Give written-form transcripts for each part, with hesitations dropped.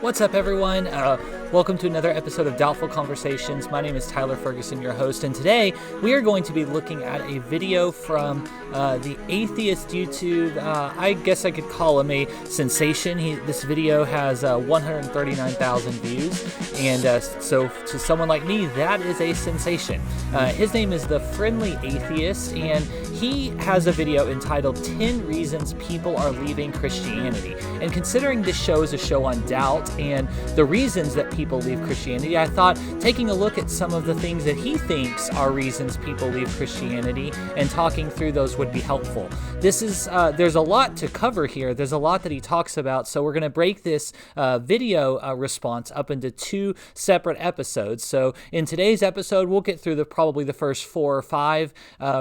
What's up, everyone? Welcome to another episode of Doubtful Conversations. My name is Tyler Ferguson, your host, and today we are going to be looking at a video from the Atheist YouTube. I guess I could call him a sensation. This video has 139,000 views, and so to someone like me, that is a sensation. His name is the Friendly Atheist, and he has a video entitled 10 Reasons People Are Leaving Christianity. And considering this show is a show on doubt and the reasons that people leave Christianity, I thought taking a look at some of the things that he thinks are reasons people leave Christianity and talking through those would be helpful. There's a lot to cover here. There's a lot that he talks about, so we're going to break this video response up into two separate episodes. So in today's episode, we'll get through probably the first 4 or 5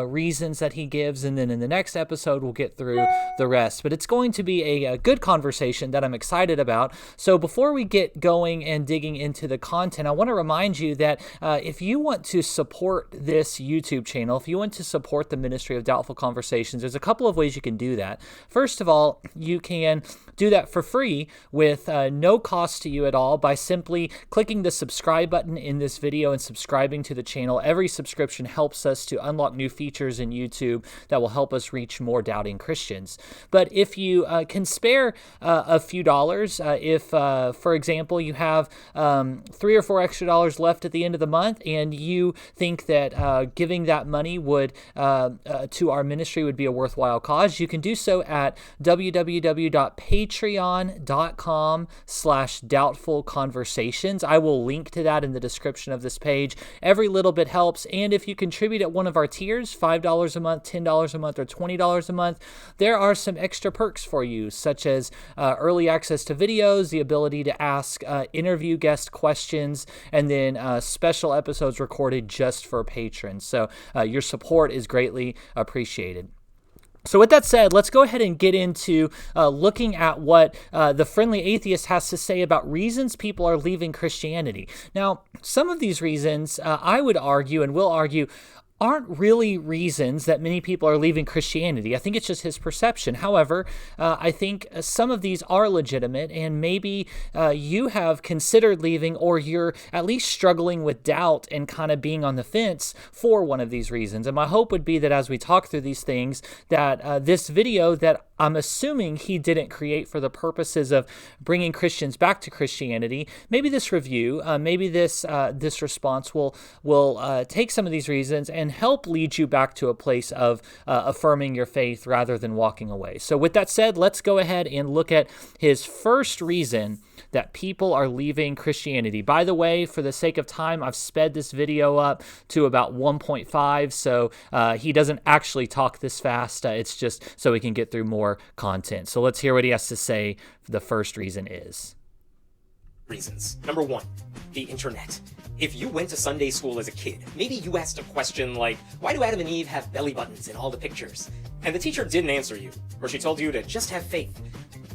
reasons that he gives, and then in the next episode, we'll get through the rest. But it's going to be a good conversation that I'm excited about. So before we get going and digging into the content, I want to remind you that if you want to support this YouTube channel, if you want to support the ministry of Doubtful Conversations, there's a couple of ways you can do that. First of all, you can do that for free with no cost to you at all by simply clicking the subscribe button in this video and subscribing to the channel. Every subscription helps us to unlock new features in YouTube that will help us reach more doubting Christians. But if you can spare a few dollars, if for example you have $3 or $4 extra left at the end of the month and you think that giving that money would to our ministry would be a worthwhile cause, you can do so at www.patreon.com/doubtfulconversations. I will link to that in the description of this page. Every little bit helps, and if you contribute at one of our tiers, $5 a month, $10 a month, or $20 a month, there are some extra perks for you, such as early access to videos, the ability to ask interview guest questions, and then special episodes recorded just for patrons. So your support is greatly appreciated. So with that said, let's go ahead and get into looking at what the Friendly Atheist has to say about reasons people are leaving Christianity. Now, some of these reasons, I would argue and will argue, aren't really reasons that many people are leaving Christianity. I think it's just his perception. However, I think some of these are legitimate, and maybe you have considered leaving, or you're at least struggling with doubt and kind of being on the fence for one of these reasons. And my hope would be that as we talk through these things, that this video that I'm assuming he didn't create for the purposes of bringing Christians back to Christianity, maybe this review, maybe this response will take some of these reasons and help lead you back to a place of affirming your faith rather than walking away. So with that said, let's go ahead and look at his first reason that people are leaving Christianity. By the way, for the sake of time, I've sped this video up to about 1.5, so he doesn't actually talk this fast. It's just so we can get through more content. So let's hear what he has to say. The first reason is. Reasons. Number 1, the internet. If you went to Sunday school as a kid, maybe you asked a question like, why do Adam and Eve have belly buttons in all the pictures? And the teacher didn't answer you, or she told you to just have faith.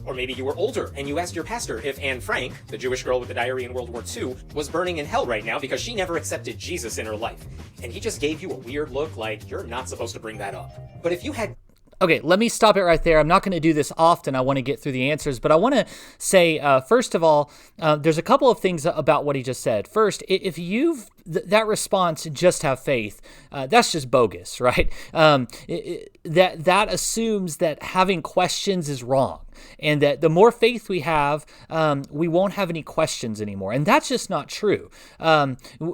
Or maybe you were older and you asked your pastor if Anne Frank, the Jewish girl with the diary in World War II, was burning in hell right now because she never accepted Jesus in her life. And he just gave you a weird look like you're not supposed to bring that up. But if you had... Okay, let me stop it right there. I'm not going to do this often. I want to get through the answers, but I want to say, first of all, there's a couple of things about what he just said. First, if you've that response, just have faith, that's just bogus, right? That assumes that having questions is wrong, and that the more faith we have, we won't have any questions anymore. And that's just not true.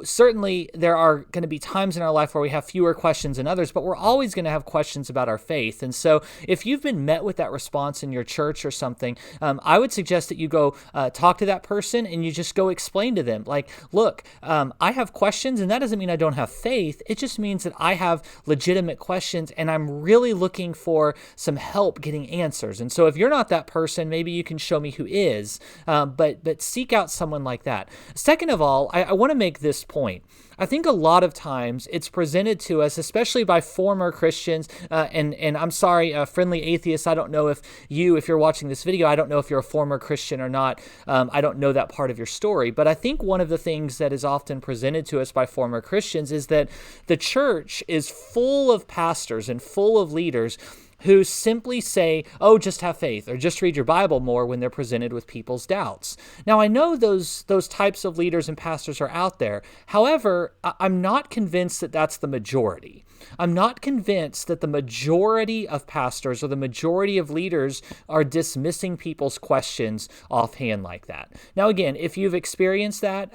Certainly, there are going to be times in our life where we have fewer questions than others, but we're always going to have questions about our faith. And so if you've been met with that response in your church or something, I would suggest that you go talk to that person and you just go explain to them, like, look, I have questions, and that doesn't mean I don't have faith. It just means that I have legitimate questions, and I'm really looking for some help getting answers. And so if you're not that person, maybe you can show me who is, but seek out someone like that. Second of all, I want to make this point. I think a lot of times it's presented to us, especially by former Christians, and I'm sorry, Friendly Atheist, I don't know if you're watching this video, I don't know if you're a former Christian or not. I don't know that part of your story, but I think one of the things that is often presented to us by former Christians is that the church is full of pastors and full of leaders who simply say, oh, just have faith or just read your Bible more when they're presented with people's doubts. Now, I know those types of leaders and pastors are out there. However, I'm not convinced that that's the majority. I'm not convinced that the majority of pastors or the majority of leaders are dismissing people's questions offhand like that. Now, again, if you've experienced that,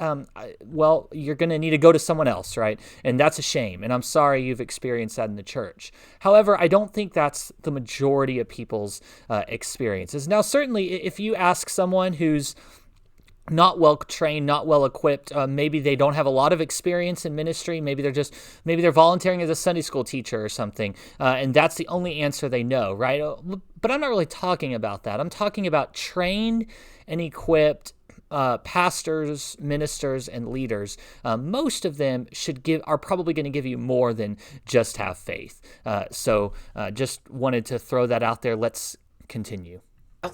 well, you're going to need to go to someone else, right? And that's a shame. And I'm sorry you've experienced that in the church. However, I don't think that's the majority of people's experiences. Now, certainly, if you ask someone who's not well trained, not well equipped. Maybe they don't have a lot of experience in ministry. Maybe they're volunteering as a Sunday school teacher or something, and that's the only answer they know, right? But I'm not really talking about that. I'm talking about trained and equipped pastors, ministers, and leaders. Most of them are probably going to give you more than just have faith. So just wanted to throw that out there. Let's continue.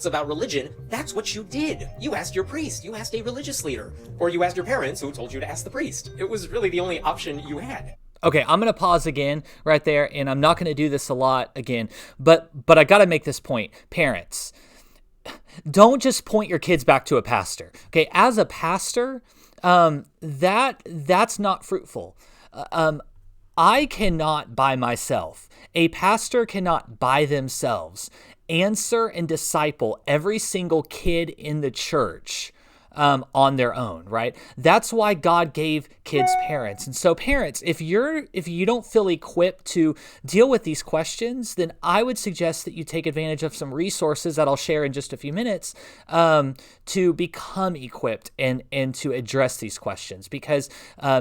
About religion, that's what you did. You asked your priest, you asked a religious leader, or you asked your parents who told you to ask the priest. It was really the only option you had. Okay, I'm going to pause again right there, and I'm not going to do this a lot again, but I got to make this point. Parents, don't just point your kids back to a pastor. Okay, as a pastor, that's not fruitful. I cannot by myself. A pastor cannot by themselves answer and disciple every single kid in the church on their own, right? That's why God gave kids parents. And so parents, if you don't feel equipped to deal with these questions, then I would suggest that you take advantage of some resources that I'll share in just a few minutes to become equipped and to address these questions, because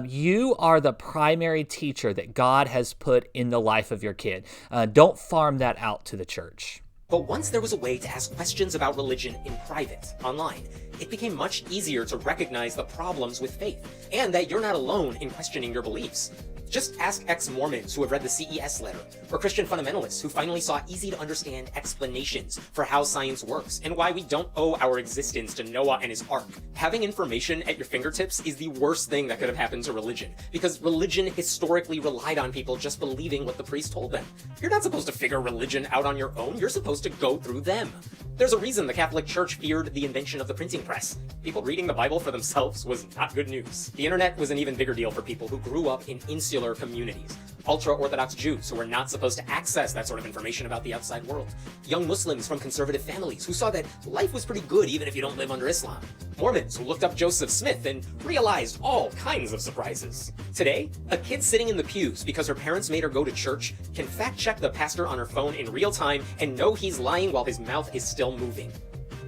you are the primary teacher that God has put in the life of your kid. Don't farm that out to the church. But once there was a way to ask questions about religion in private, online, it became much easier to recognize the problems with faith, and that you're not alone in questioning your beliefs. Just ask ex-Mormons who have read the CES letter, or Christian fundamentalists who finally saw easy-to-understand explanations for how science works and why we don't owe our existence to Noah and his ark. Having information at your fingertips is the worst thing that could have happened to religion, because religion historically relied on people just believing what the priest told them. You're not supposed to figure religion out on your own, you're supposed to go through them. There's a reason the Catholic Church feared the invention of the printing press. People reading the Bible for themselves was not good news. The internet was an even bigger deal for people who grew up in insular communities. Ultra-Orthodox Jews who were not supposed to access that sort of information about the outside world. Young Muslims from conservative families who saw that life was pretty good even if you don't live under Islam. Mormons who looked up Joseph Smith and realized all kinds of surprises. Today, a kid sitting in the pews because her parents made her go to church can fact-check the pastor on her phone in real time and know he's lying while his mouth is still moving.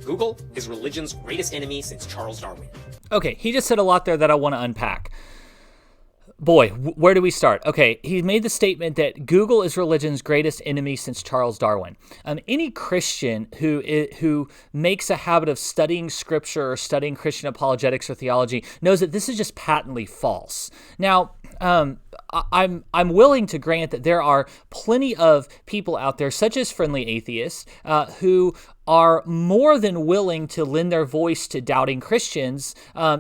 Google is religion's greatest enemy since Charles Darwin. Okay, he just said a lot there that I want to unpack. Boy, where do we start? Okay, he made the statement that Google is religion's greatest enemy since Charles Darwin. Any Christian who makes a habit of studying scripture or studying Christian apologetics or theology knows that this is just patently false. Now, I'm willing to grant that there are plenty of people out there, such as Friendly Atheists, who are more than willing to lend their voice to doubting Christians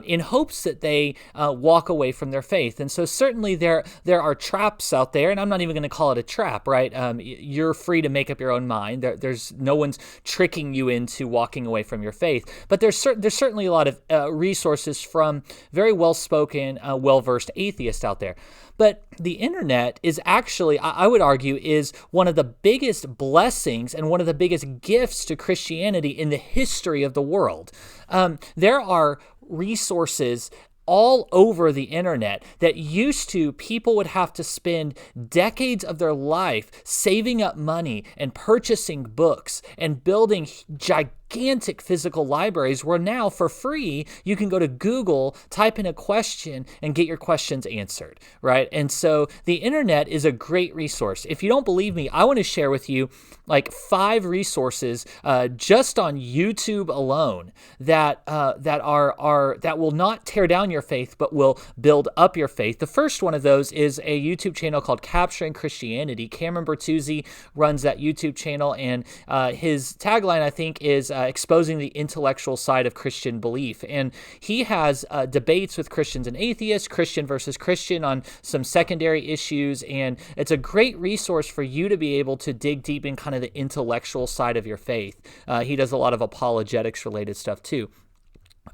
in hopes that they walk away from their faith. And so certainly there are traps out there, and I'm not even going to call it a trap, right? You're free to make up your own mind. There's no one's tricking you into walking away from your faith. But there's certainly a lot of resources from very well-spoken, well-versed atheists out there. But the internet is actually, I would argue, is one of the biggest blessings and one of the biggest gifts to Christianity in the history of the world. There are resources all over the internet that used to people would have to spend decades of their life saving up money and purchasing books and building gigantic physical libraries, where now for free you can go to Google, type in a question, and get your questions answered, right? And so the internet is a great resource. If you don't believe me, I want to share with you like 5 resources just on YouTube alone that will not tear down your faith but will build up your faith. The first one of those is a YouTube channel called Capturing Christianity. Cameron Bertuzzi runs that YouTube channel, and his tagline, I think, is exposing the intellectual side of Christian belief. And he has debates with Christians and atheists, Christian versus Christian, on some secondary issues. And it's a great resource for you to be able to dig deep in kind of the intellectual side of your faith. He does a lot of apologetics related stuff too.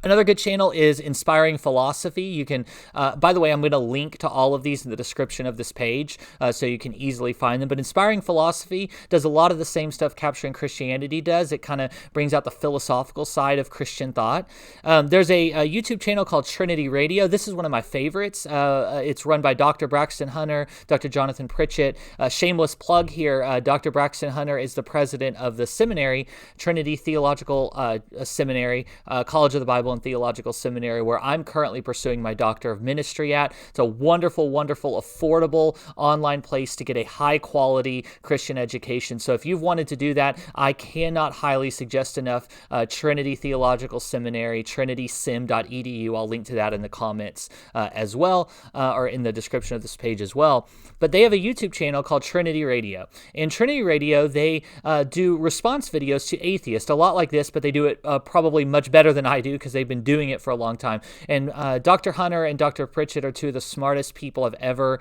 Another good channel is Inspiring Philosophy. You can, by the way, I'm going to link to all of these in the description of this page so you can easily find them. But Inspiring Philosophy does a lot of the same stuff Capturing Christianity does. It kind of brings out the philosophical side of Christian thought. There's a YouTube channel called Trinity Radio. This is one of my favorites. It's run by Dr. Braxton Hunter, Dr. Jonathan Pritchett. Shameless plug here. Dr. Braxton Hunter is the president of the Seminary, Trinity Theological Seminary, College of the Bible and Theological Seminary, where I'm currently pursuing my Doctor of Ministry at. It's a wonderful, wonderful, affordable online place to get a high-quality Christian education. So if you've wanted to do that, I cannot highly suggest enough Trinity Theological Seminary, trinitysem.edu. I'll link to that in the comments as well, or in the description of this page as well. But they have a YouTube channel called Trinity Radio. In Trinity Radio, they do response videos to atheists, a lot like this, but they do it probably much better than I do, because they've been doing it for a long time. And Dr. Hunter and Dr. Pritchett are two of the smartest people I've ever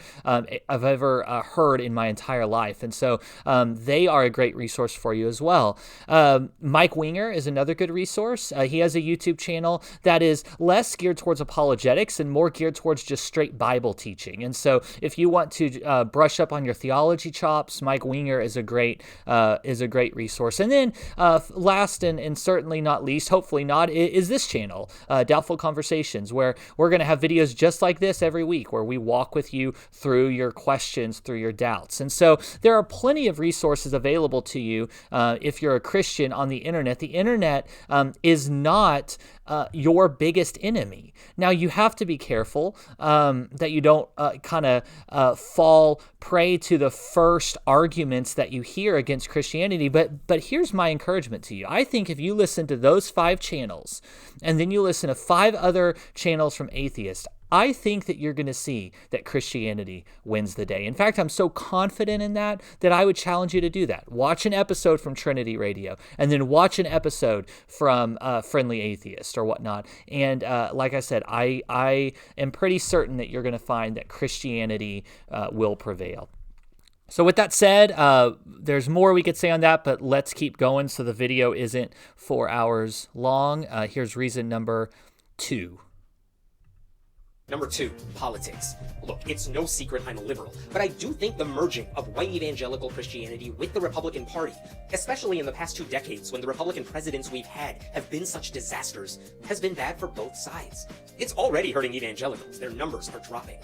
heard in my entire life. And so they are a great resource for you as well. Mike Winger is another good resource. He has a YouTube channel that is less geared towards apologetics and more geared towards just straight Bible teaching. And so if you want to brush up on your theology chops, Mike Winger is a great resource. And then last and certainly not least, hopefully not, is this channel, Doubtful Conversations, where we're going to have videos just like this every week, where we walk with you through your questions, through your doubts. And so there are plenty of resources available to you if you're a Christian on the internet. The internet is not your biggest enemy. Now, you have to be careful that you don't fall prey to the first arguments that you hear against Christianity. But here's my encouragement to you. I think if you listen to those 5 channels, and then you listen to 5 other channels from atheists, I think that you're going to see that Christianity wins the day. In fact, I'm so confident in that I would challenge you to do that. Watch an episode from Trinity Radio, and then watch an episode from Friendly Atheist or whatnot. And like I said, I am pretty certain that you're going to find that Christianity will prevail. So with that said, there's more we could say on that, but let's keep going so the video isn't 4 hours long. Here's reason number 2. Number 2, politics. Look, it's no secret I'm a liberal, but I do think the merging of white evangelical Christianity with the Republican Party, especially in the past 2 decades when the Republican presidents we've had have been such disasters, has been bad for both sides. It's already hurting evangelicals. Their numbers are dropping.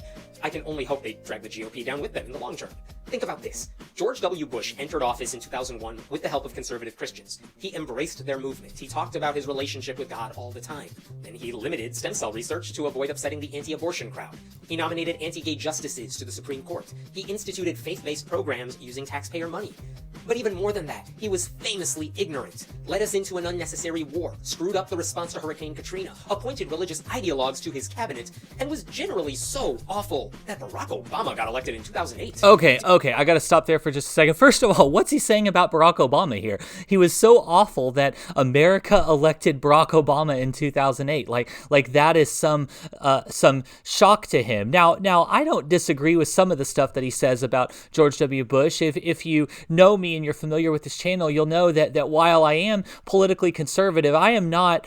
I can only hope they drag the GOP down with them in the long term. Think about this. George W. Bush entered office in 2001 with the help of conservative Christians. He embraced their movement. He talked about his relationship with God all the time. Then he limited stem cell research to avoid upsetting the anti-abortion crowd. He nominated anti-gay justices to the Supreme Court. He instituted faith-based programs using taxpayer money. But even more than that, he was famously ignorant, led us into an unnecessary war, screwed up the response to Hurricane Katrina, appointed religious ideologues to his cabinet, and was generally so awful that Barack Obama got elected in 2008. Okay, I gotta stop there for just a second. First of all, what's he saying about Barack Obama here? He was so awful that America elected Barack Obama in 2008. Like that is some shock to him. Now I don't disagree with some of the stuff that he says about George W. Bush. If you know me and you're familiar with this channel, you'll know that while I am politically conservative, I am not.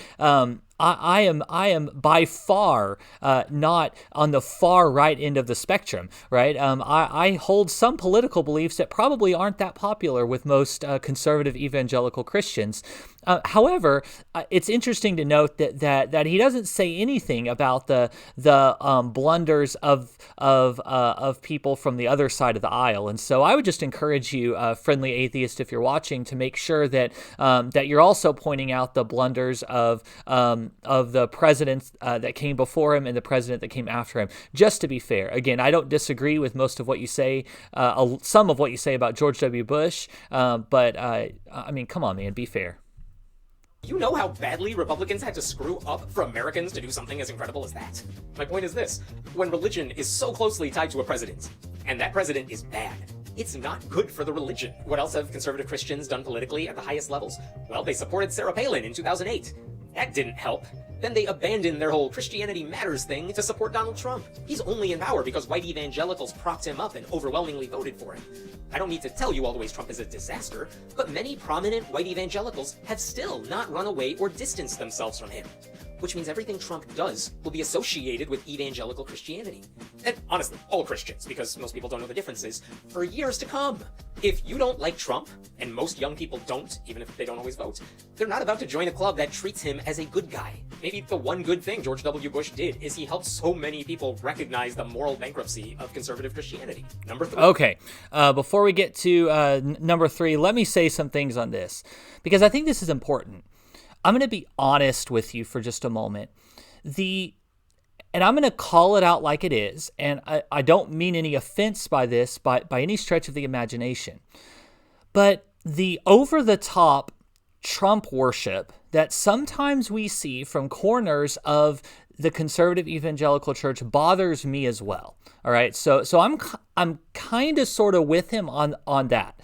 I am by far not on the far right end of the spectrum, right? I hold some political beliefs that probably aren't that popular with most conservative evangelical Christians. However, it's interesting to note that he doesn't say anything about the blunders of people from the other side of the aisle. And so I would just encourage you, friendly atheist, if you're watching, to make sure that you're also pointing out the blunders of the presidents that came before him and the president that came after him. Just to be fair, again, I don't disagree with most of what you say, some of what you say about George W. Bush, but I mean, come on, man, be fair. You know how badly Republicans had to screw up for Americans to do something as incredible as that? My point is this: when religion is so closely tied to a president, and that president is bad, It's not good for the religion. What else have conservative Christians done politically at the highest levels? Well, they supported Sarah Palin in 2008. That didn't help. Then they abandoned their whole Christianity Matters thing to support Donald Trump. He's only in power because white evangelicals propped him up and overwhelmingly voted for him. I don't need to tell you all the ways Trump is a disaster, but many prominent white evangelicals have still not run away or distanced themselves from him. Which means everything Trump does will be associated with evangelical Christianity. And honestly, all Christians, because most people don't know the differences, for years to come. If you don't like Trump, and most young people don't, even if they don't always vote, they're not about to join a club that treats him as a good guy. Maybe the one good thing George W. Bush did is he helped so many people recognize the moral bankruptcy of conservative Christianity. Number 3. Okay, before we get to number 3, let me say some things on this, because I think this is important. I'm going to be honest with you for just a moment. And I'm going to call it out like it is, and I don't mean any offense by this by any stretch of the imagination. But the over-the-top Trump worship that sometimes we see from corners of the conservative evangelical church bothers me as well. All right, so I'm kind of sort of with him on that.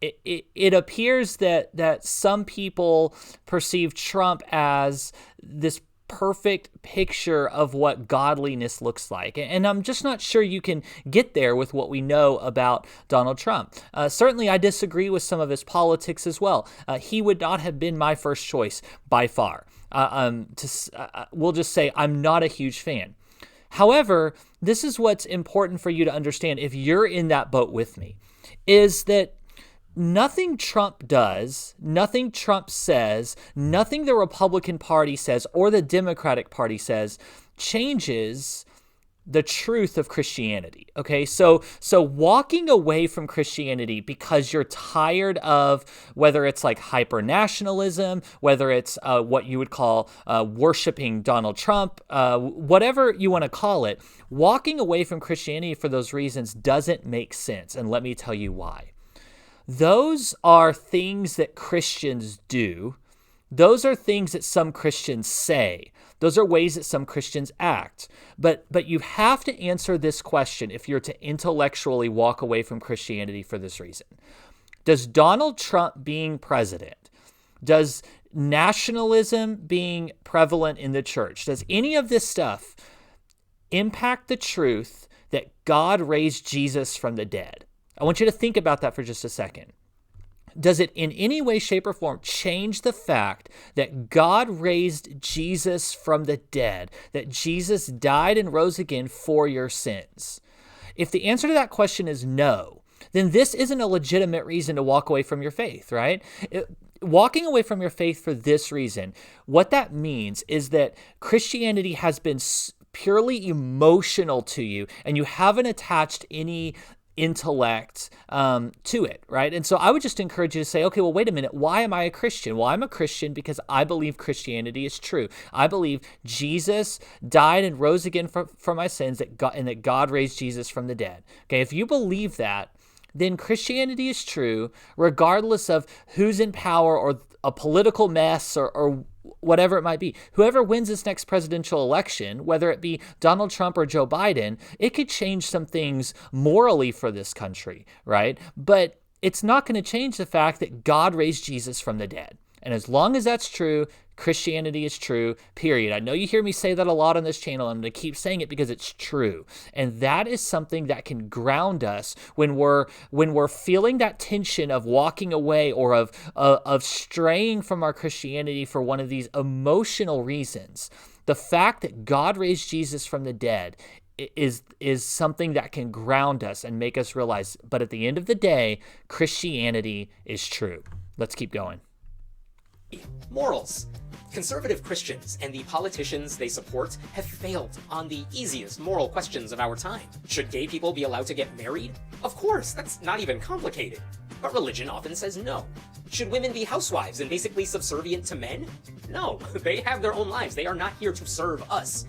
It appears that some people perceive Trump as this perfect picture of what godliness looks like. And I'm just not sure you can get there with what we know about Donald Trump. Certainly, I disagree with some of his politics as well. He would not have been my first choice by far. We'll just say I'm not a huge fan. However, this is what's important for you to understand if you're in that boat with me, is that nothing Trump does, nothing Trump says, nothing the Republican Party says or the Democratic Party says changes the truth of Christianity. Okay, so walking away from Christianity because you're tired of whether it's like hyper-nationalism, whether it's what you would call worshiping Donald Trump, whatever you want to call it, walking away from Christianity for those reasons doesn't make sense. And let me tell you why. Those are things that Christians do. Those are things that some Christians say. Those are ways that some Christians act. But you have to answer this question if you're to intellectually walk away from Christianity for this reason. Does Donald Trump being president, does nationalism being prevalent in the church, does any of this stuff impact the truth that God raised Jesus from the dead? I want you to think about that for just a second. Does it in any way, shape, or form change the fact that God raised Jesus from the dead, that Jesus died and rose again for your sins? If the answer to that question is no, then this isn't a legitimate reason to walk away from your faith, right? Walking away from your faith for this reason, what that means is that Christianity has been purely emotional to you, and you haven't attached any intellect to it, right? And so I would just encourage you to say, okay, well, wait a minute. Why am I a Christian? Well, I'm a Christian because I believe Christianity is true. I believe Jesus died and rose again for my sins, and that God raised Jesus from the dead. Okay, if you believe that, then Christianity is true, regardless of who's in power or a political mess or whatever it might be. Whoever wins this next presidential election, whether it be Donald Trump or Joe Biden, it could change some things morally for this country, right? But it's not going to change the fact that God raised Jesus from the dead. And as long as that's true, Christianity is true, period. I know you hear me say that a lot on this channel. I'm going to keep saying it because it's true. And that is something that can ground us when we're feeling that tension of walking away or of straying from our Christianity for one of these emotional reasons. The fact that God raised Jesus from the dead is something that can ground us and make us realize, but at the end of the day, Christianity is true. Let's keep going. Morals. Conservative Christians and the politicians they support have failed on the easiest moral questions of our time. Should gay people be allowed to get married? Of course, that's not even complicated. But religion often says no. Should women be housewives and basically subservient to men? No, they have their own lives. They are not here to serve us.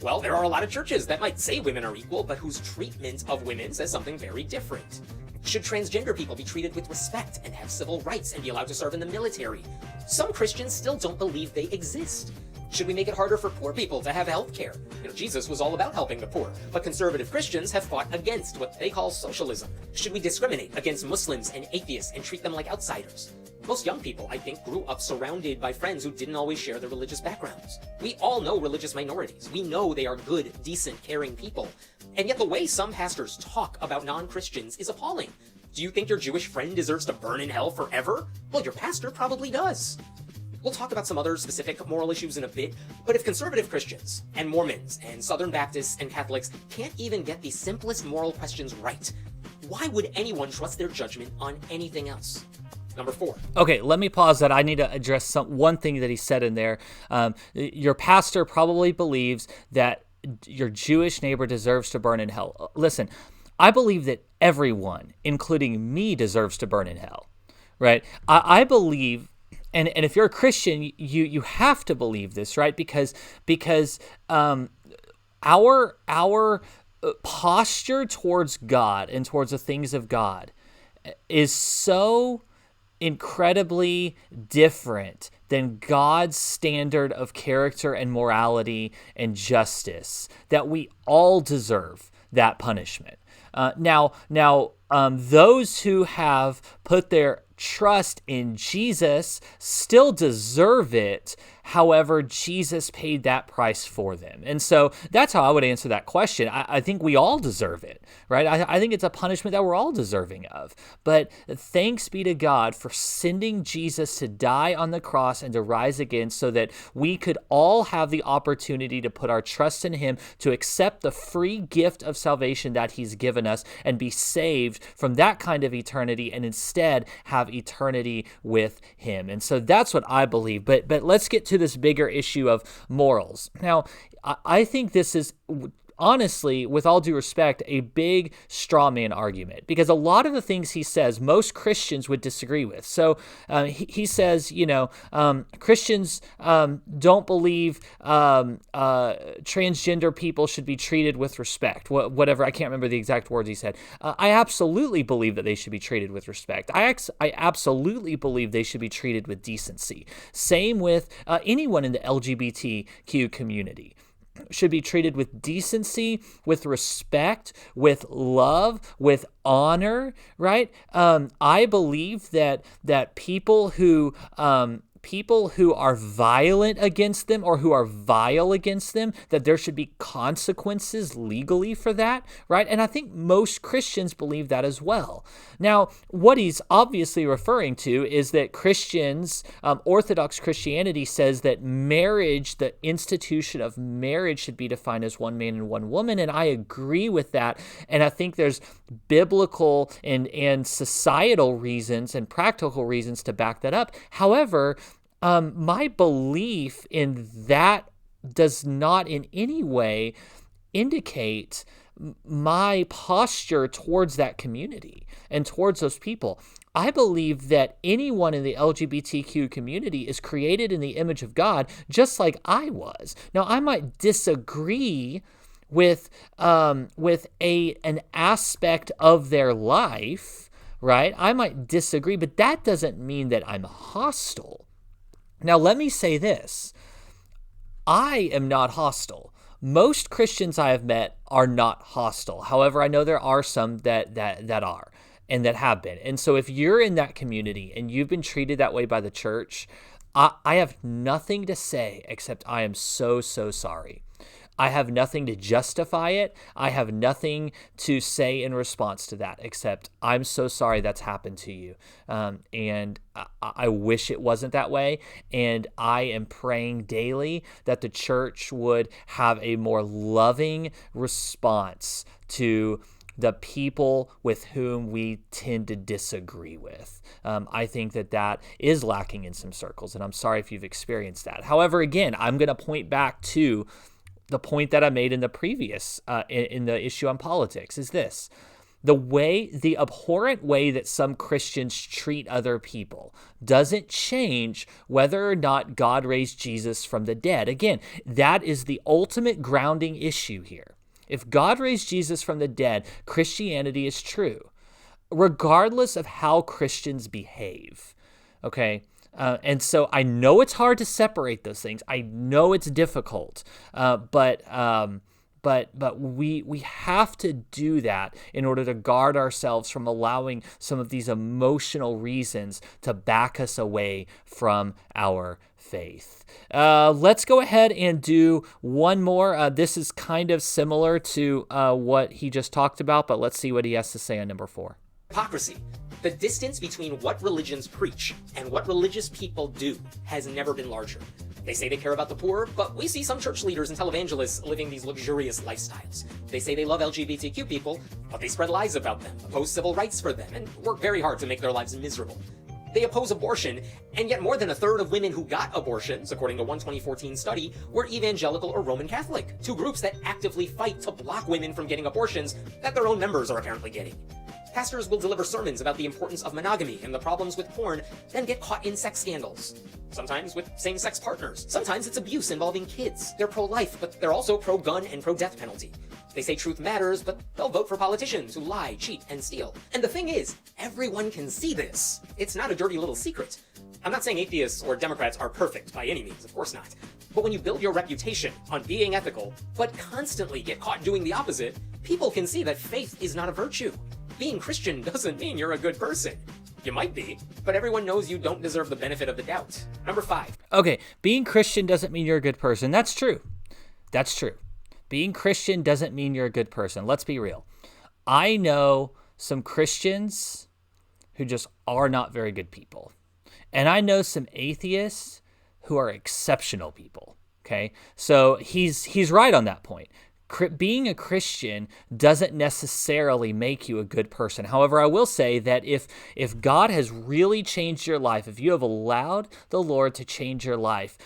Well, there are a lot of churches that might say women are equal, but whose treatment of women says something very different. Should transgender people be treated with respect and have civil rights and be allowed to serve in the military? Some Christians still don't believe they exist. Should we make it harder for poor people to have health care? Jesus was all about helping the poor, but conservative Christians have fought against what they call socialism. Should we discriminate against Muslims and atheists and treat them like outsiders? Most young people, I think, grew up surrounded by friends who didn't always share their religious backgrounds. We all know religious minorities. We know they are good, decent, caring people. And yet the way some pastors talk about non-Christians is appalling. Do you think your Jewish friend deserves to burn in hell forever? Well, your pastor probably does. We'll talk about some other specific moral issues in a bit, but if conservative Christians and Mormons and Southern Baptists and Catholics can't even get the simplest moral questions right, why would anyone trust their judgment on anything else? Number 4. Okay, let me pause that. I need to address one thing that he said in there. Your pastor probably believes that your Jewish neighbor deserves to burn in hell. Listen, I believe that everyone, including me, deserves to burn in hell, right? I believe, and if you're a Christian, you have to believe this, right? Because our posture towards God and towards the things of God is so incredibly different than God's standard of character and morality and justice that we all deserve that punishment. Now, those who have put their trust in Jesus still deserve it. However, Jesus paid that price for them. And so that's how I would answer that question. I think we all deserve it, right? I think it's a punishment that we're all deserving of. But thanks be to God for sending Jesus to die on the cross and to rise again so that we could all have the opportunity to put our trust in him, to accept the free gift of salvation that he's given us and be saved from that kind of eternity and instead have eternity with him. And so that's what I believe. But let's get to this bigger issue of morals. Now, I think this is, honestly, with all due respect, a big straw man argument, because a lot of the things he says, most Christians would disagree with. So he says, Christians don't believe transgender people should be treated with respect. Whatever, I can't remember the exact words he said. I absolutely believe that they should be treated with respect. I absolutely believe they should be treated with decency. Same with anyone in the LGBTQ community. Should be treated with decency, with respect, with love, with honor, right? I believe that people who are violent against them or who are vile against them, that there should be consequences legally for that, right? And I think most Christians believe that as well. Now, what he's obviously referring to is that Christians, Orthodox Christianity says that marriage, the institution of marriage, should be defined as one man and one woman, and I agree with that. And I think there's biblical and societal reasons and practical reasons to back that up. However, my belief in that does not in any way indicate my posture towards that community and towards those people. I believe that anyone in the LGBTQ community is created in the image of God, just like I was. Now, I might disagree with an aspect of their life, right? I might disagree, but that doesn't mean that I'm hostile. Now, let me say this. I am not hostile. Most Christians I have met are not hostile. However, I know there are some that are and that have been. And so if you're in that community and you've been treated that way by the church, I have nothing to say except I am so, so sorry. I have nothing to justify it. I have nothing to say in response to that, except I'm so sorry that's happened to you. And I wish it wasn't that way. And I am praying daily that the church would have a more loving response to the people with whom we tend to disagree with. I think that is lacking in some circles, and I'm sorry if you've experienced that. However, again, I'm going to point back to the point that I made in the previous, in the issue on politics, is this. The abhorrent way that some Christians treat other people doesn't change whether or not God raised Jesus from the dead. Again, that is the ultimate grounding issue here. If God raised Jesus from the dead, Christianity is true, regardless of how Christians behave. Okay? And so I know it's hard to separate those things. I know it's difficult, but we have to do that in order to guard ourselves from allowing some of these emotional reasons to back us away from our faith. Let's go ahead and do one more. This is kind of similar to what he just talked about, but let's see what he has to say on number 4. Hypocrisy. The distance between what religions preach and what religious people do has never been larger. They say they care about the poor, but we see some church leaders and televangelists living these luxurious lifestyles. They say they love LGBTQ people, but they spread lies about them, oppose civil rights for them, and work very hard to make their lives miserable. They oppose abortion, and yet more than a third of women who got abortions, according to one 2014 study, were evangelical or Roman Catholic, 2 groups that actively fight to block women from getting abortions that their own members are apparently getting. Pastors will deliver sermons about the importance of monogamy and the problems with porn, then get caught in sex scandals. Sometimes with same-sex partners. Sometimes it's abuse involving kids. They're pro-life, but they're also pro-gun and pro-death penalty. They say truth matters, but they'll vote for politicians who lie, cheat, and steal. And the thing is, everyone can see this. It's not a dirty little secret. I'm not saying atheists or Democrats are perfect by any means, of course not. But when you build your reputation on being ethical, but constantly get caught doing the opposite, people can see that faith is not a virtue. Being Christian doesn't mean you're a good person. You might be, but everyone knows you don't deserve the benefit of the doubt. Number 5. Okay, being Christian doesn't mean you're a good person. That's true. That's true. Being Christian doesn't mean you're a good person. Let's be real. I know some Christians who just are not very good people. And I know some atheists who are exceptional people. Okay? So he's right on that point. Being a Christian doesn't necessarily make you a good person. However, I will say that if God has really changed your life, if you have allowed the Lord to change your life,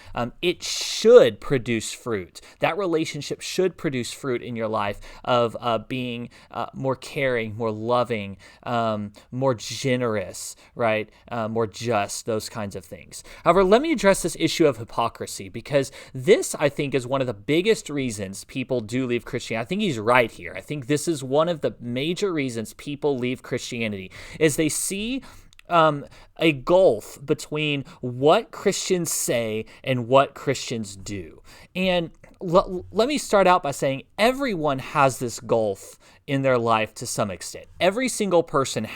it should produce fruit. That relationship should produce fruit in your life of being more caring, more loving, more generous, right? More just, those kinds of things. However, let me address this issue of hypocrisy, because this, I think, is one of the biggest reasons people do leave Christianity. I think he's right here. I think this is one of the major reasons people leave Christianity, is they see a gulf between what Christians say and what Christians do. And let me start out by saying everyone has this gulf in their life to some extent. Every single person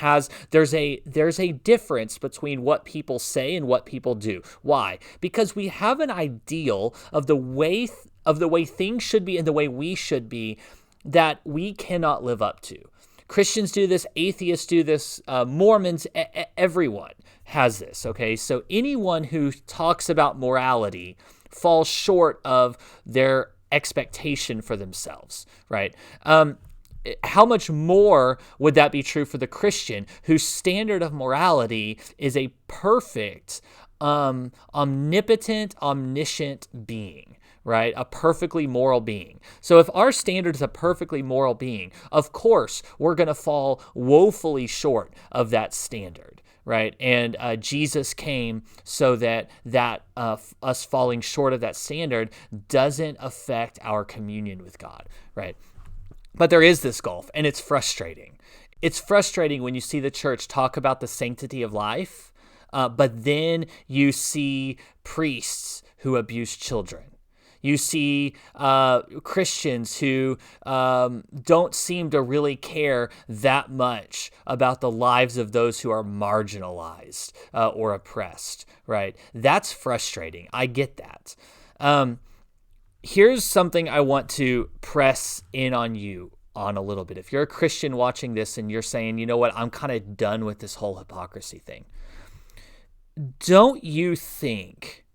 there's a difference between what people say and what people do. Why? Because we have an ideal of the way things should be and the way we should be that we cannot live up to. Christians do this, atheists do this, Mormons, everyone has this, okay? So anyone who talks about morality falls short of their expectation for themselves, right? How much more would that be true for the Christian whose standard of morality is a perfect, omnipotent, omniscient being? Right? A perfectly moral being. So if our standard is a perfectly moral being, of course, we're going to fall woefully short of that standard, right? And Jesus came so that us falling short of that standard doesn't affect our communion with God, right? But there is this gulf, and it's frustrating. It's frustrating when you see the church talk about the sanctity of life, but then you see priests who abuse children. You see Christians who don't seem to really care that much about the lives of those who are marginalized or oppressed, right? That's frustrating. I get that. Here's something I want to press in on you on a little bit. If you're a Christian watching this and you're saying, you know what, I'm kind of done with this whole hypocrisy thing. Don't you think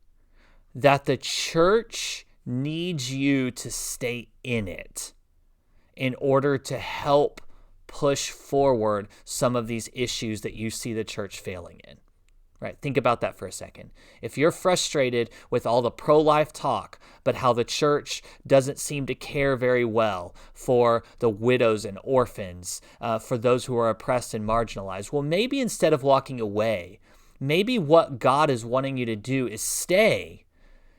that the church needs you to stay in it in order to help push forward some of these issues that you see the church failing in? Right? Think about that for a second. If you're frustrated with all the pro-life talk, but how the church doesn't seem to care very well for the widows and orphans, for those who are oppressed and marginalized, well, maybe instead of walking away, maybe what God is wanting you to do is stay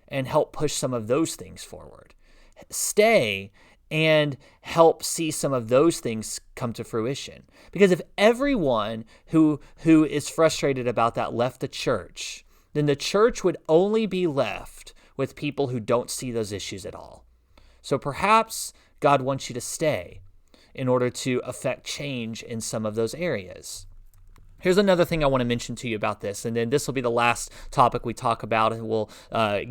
and help push some of those things forward. Stay and help see some of those things come to fruition. Because if everyone who is frustrated about that left the church, then the church would only be left with people who don't see those issues at all. So perhaps God wants you to stay in order to affect change in some of those areas. Here's another thing I want to mention to you about this, and then this will be the last topic we talk about, and we'll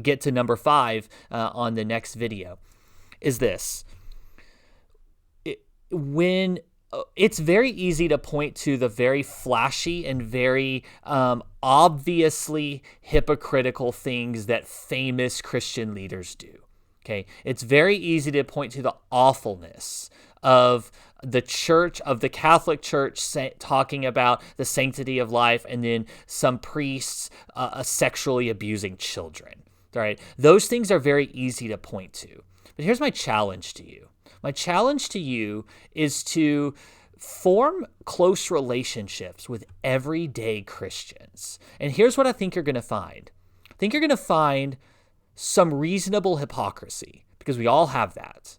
get to number 5 on the next video, is this. It's very easy to point to the very flashy and very obviously hypocritical things that famous Christian leaders do. Okay, it's very easy to point to the awfulness of the church, of the Catholic Church, talking about the sanctity of life, and then some priests sexually abusing children. All right, those things are very easy to point to. But here's my challenge to you. My challenge to you is to form close relationships with everyday Christians. And here's what I think you're going to find. I think you're going to find some reasonable hypocrisy, because we all have that.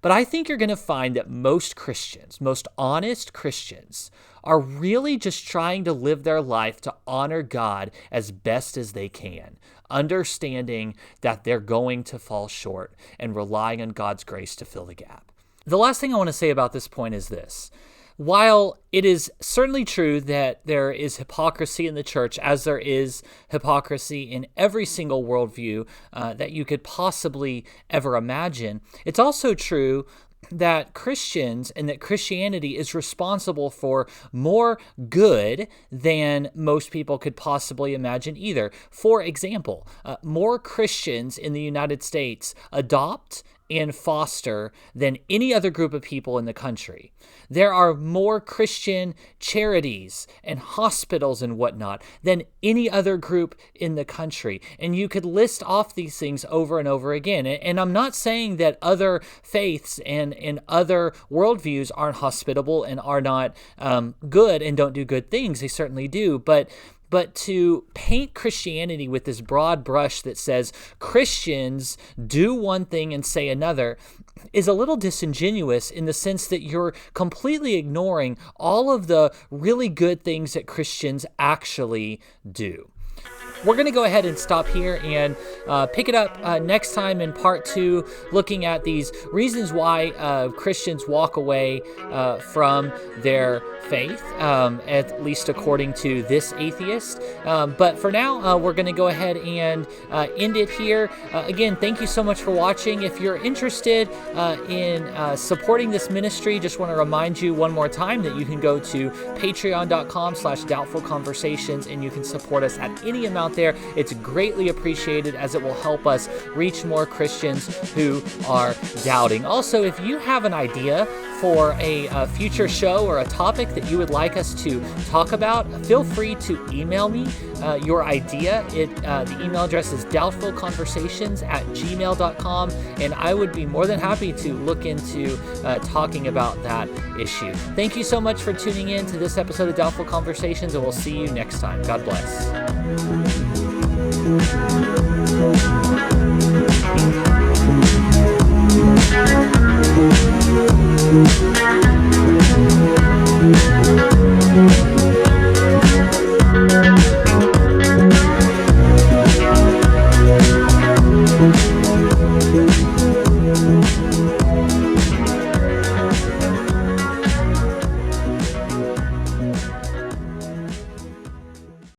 But I think you're going to find that most Christians, most honest Christians, are really just trying to live their life to honor God as best as they can, understanding that they're going to fall short and relying on God's grace to fill the gap. The last thing I want to say about this point is this. While it is certainly true that there is hypocrisy in the church, as there is hypocrisy in every single worldview that you could possibly ever imagine, it's also true that Christians and that Christianity is responsible for more good than most people could possibly imagine either. For example, more Christians in the United States adopt and foster than any other group of people in the country. There are more Christian charities and hospitals and whatnot than any other group in the country. And you could list off these things over and over again. And I'm not saying that other faiths and other worldviews aren't hospitable and are not good and don't do good things. They certainly do. But to paint Christianity with this broad brush that says Christians do one thing and say another is a little disingenuous, in the sense that you're completely ignoring all of the really good things that Christians actually do. We're going to go ahead and stop here and pick it up next time in part 2, looking at these reasons why Christians walk away from their faith, at least according to this atheist. But for now, we're going to go ahead and end it here. Again, thank you so much for watching. If you're interested in supporting this ministry, just want to remind you one more time that you can go to patreon.com/doubtfulconversations, and you can support us at any amount there. It's greatly appreciated, as it will help us reach more Christians who are doubting. Also, if you have an idea for a future show or a topic that you would like us to talk about, feel free to email me your idea. The email address is doubtfulconversations@gmail.com, and I would be more than happy to look into talking about that issue. Thank you so much for tuning in to this episode of Doubtful Conversations, and we'll see you next time. God bless.